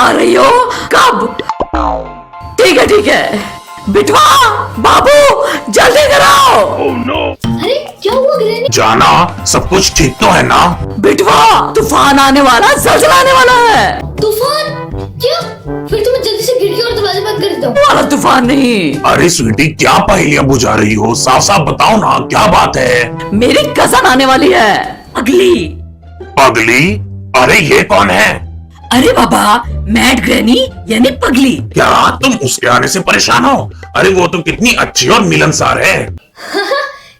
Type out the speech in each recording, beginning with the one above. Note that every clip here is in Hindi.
आ रही हो? कब? ठीक है बिटवा, बाबू जल्दी कराओ। अरे क्या हुआ ग्रैनी? जाना, सब कुछ ठीक तो है ना? बिटवा, तूफान आने वाला, ज़लज़ला आने वाला है। तूफान? क्या? फिर तो मैं जल्दी से खिड़की और दरवाजे बंद कर देता हूँ। वाला तूफान नहीं। अरे स्वीटी, क्या पहेलियां बुझा रही हो? साफ साफ बताओ ना, क्या बात है? मेरी कजन आने वाली है, अगली। पगली? अरे ये कौन है? अरे बाबा, मैड ग्रैनी यानी पगली। क्या तुम उसके आने से परेशान हो? अरे वो तो कितनी अच्छी और मिलनसार है।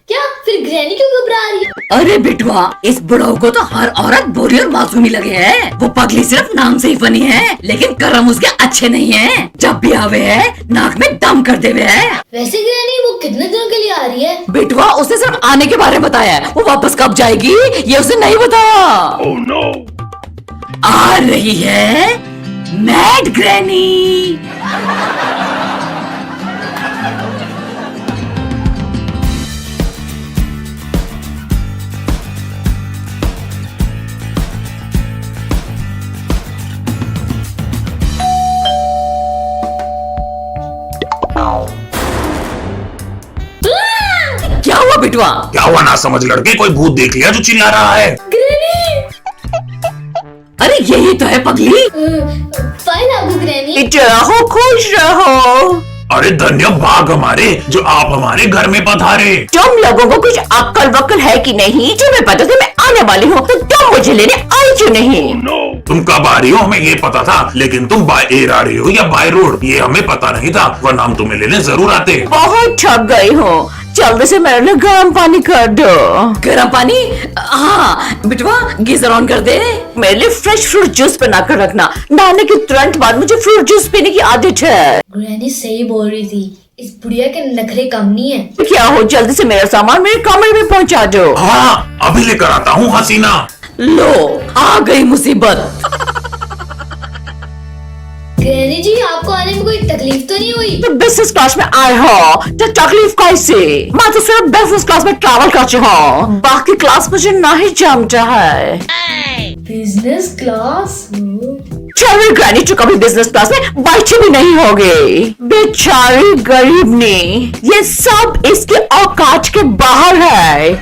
क्या? फिर ग्रैनी क्यों घबरा रही है? अरे बिटवा, इस बुढ़ाऊ को तो हर औरत बोरी और मासूमी लगे है। वो पगली सिर्फ नाम से ही फनी है, लेकिन कर्म उसके अच्छे नहीं है। जब भी आवे है, नाक में दम कर देवे है। वैसे ग्रैनी वो कितने दिनों के लिए आ रही है? बिटवा, उसने सिर्फ आने के बारे में बताया है, वो वापस कब जाएगी ये उसे नहीं बताया। Oh no. आ रही है मैड ग्रैनी। क्या हुआ बिटवा? क्या हुआ ना समझ लड़के? कोई भूत देख लिया जो चिल्ला रहा है? ग्रैनी! अरे यही तो है पगली। फाइन आपको ग्रैनी। रहो, खुश रहो। अरे धन्य भाग हमारे जो आप हमारे घर में पधारे। तुम लोगों को कुछ अक्ल वक्ल है कि नहीं? तुम्हें पता था मैं आने वाली हूँ, तो तुम मुझे लेने आई क्यों नहीं? तुम कब आ रही हो हमें ये पता था, लेकिन तुम बाय एयर आ रही हो या बाय रोड ये हमें पता नहीं था, वरना हम तुम्हें लेने जरूर आते। बहुत थक गई हूँ, जल्दी से मेरे लिए गर्म पानी कर दो। गर्म पानी? हाँ बिटवा, गीजर ऑन कर दे। मेरे लिए फ्रेश फ्रूट जूस बना कर रखना, नहाने के तुरंत बाद मुझे फ्रूट जूस पीने की आदत है। ग्रैनी सही बोल रही थी, इस बुढ़िया के नखरे कम नहीं है। क्या हो, जल्दी से मेरा सामान मेरे कमरे में पहुँचा दो। हाँ अभी लेकर आता हूँ हसीना। लो, आ गई मुसीबत। ग्रैनी जी, आपको आने में कोई तकलीफ तो नहीं हुई? तो बिजनेस क्लास में आए हो तो तकलीफ कैसे? मैं तो सिर्फ बिजनेस क्लास में ट्रैवल करती हूँ, बाकी क्लास मुझे नहीं जमता है। Business class? चलो ग्रैनी, तो कभी बिजनेस क्लास में बैठी भी नहीं होगी। बेचारी गरीबनी, ये सब इसके औकात के बाहर है।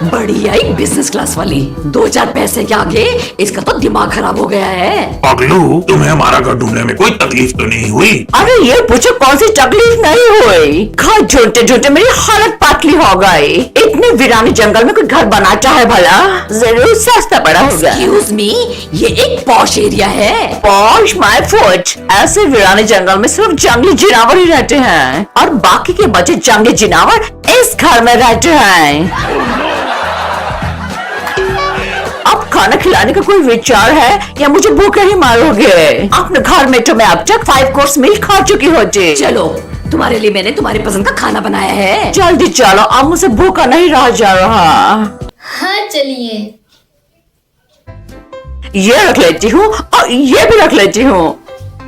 बड़ी आई बिजनेस क्लास वाली, 2-4 पैसे के आगे इसका तो दिमाग खराब हो गया है। पगलू, तुम्हें हमारा घर ढूंढने में कोई तकलीफ तो नहीं हुई? अरे ये पूछो कौन सी तकलीफ नहीं हुई? घर ढूंढते ढूंढते मेरी हालत पतली हो गई। इतने वीरानी जंगल में कोई घर बनाता है भला? जरूर सस्ता पड़ा होगा। एक्सक्यूज मी, ये एक पॉश एरिया है। Posh my foot. ऐसे वीरानी जंगल में सिर्फ जंगली जानवर ही रहते हैं और बाकी के बचे जंगली जानवर इस घर में रहते हैं। अब खाना खिलाने का कोई विचार है या मुझे भूखे ही मारोगे? अपने घर में तो मैं अब तक 5 कोर्स मील खा चुकी होती। चलो, तुम्हारे लिए मैंने तुम्हारी पसंद का खाना बनाया है, जल्दी चलो, अब मुझसे भूखा नहीं रहा जा रहा। हाँ चलिए। ये रख लेती हूँ और ये भी रख लेती हूँ।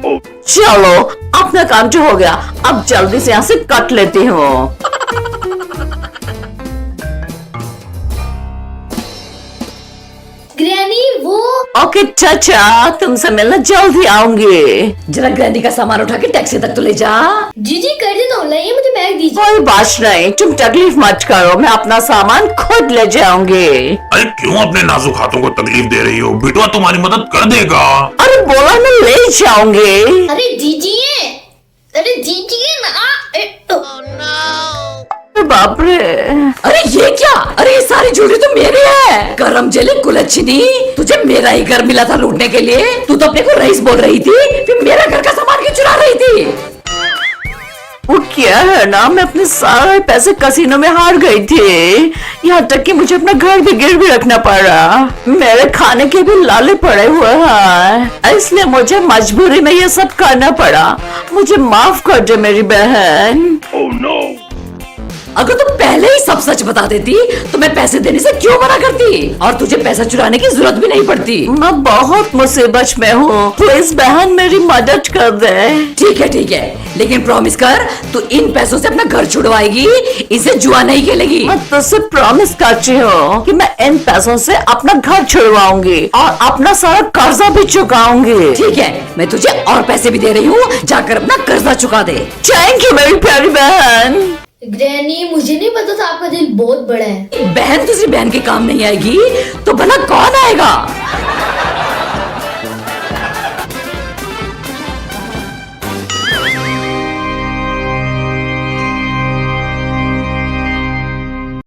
चलो, अपना काम तो हो गया, अब जल्दी से यहाँ से कट लेती हूँ। ग्रैनी वो। ओके चाचा, तुमसे मिलना जल्दी आऊंगी। जरा ग्रैनी का सामान उठा के टैक्सी तक तो ले जा। जी जी कर देता हूँ, लाइए मुझे बैग दीजिए। कोई बात नहीं, तुम तकलीफ मत करो, मैं अपना सामान खुद ले जाऊंगी। अरे क्यों अपने नाजुक हाथों को तकलीफ दे रही हो? बिटवा तुम्हारी मदद कर देगा। अरे बोला मैं ले जाऊंगी। अरे दीजिए, अरे दीजिए ना। बाप रे, अरे ये क्या? अरे ये सारी ज्वेलरी तो मेरी है। करम जले कुलच्छनी, तुझे मेरा ही घर मिला था लूटने के लिए। तू तो अपने को रईस बोल रही थी, फिर मेरा घर का सामान क्यों चुरा रही थी? वो क्या है ना, मैं अपने सारे पैसे कसीनो में हार गई थी, यहाँ तक कि मुझे अपना घर भी गिरवी रखना पड़ा। मेरे खाने के भी लाले पड़े हुए हैं, इसलिए मुझे मजबूरी में ये सब करना पड़ा। मुझे माफ कर दे मेरी बहन। Oh no. अगर तुम पहले ही सब सच बता देती तो मैं पैसे देने से क्यों मना करती, और तुझे पैसा चुराने की जरूरत भी नहीं पड़ती। मैं बहुत मुसीबत में हूँ, प्लीज बहन मेरी मदद कर दे। ठीक है, लेकिन प्रॉमिस कर तू इन पैसों से अपना घर छुड़वाएगी, इसे जुआ नहीं खेलेगी। मैं तुझसे प्रॉमिस करती हूँ कि मैं इन पैसों से अपना घर छुड़वाऊंगी और अपना सारा कर्जा भी चुकाऊंगी। ठीक है, मैं तुझे और पैसे भी दे रही हूँ, जाकर अपना कर्जा चुका दे। थैंक यू मेरी प्यारी बहन। ग्रैनी मुझे नहीं पता था आपका दिल बहुत बड़ा है। बहन दूसरी बहन के काम नहीं आएगी तो भला कौन आएगा।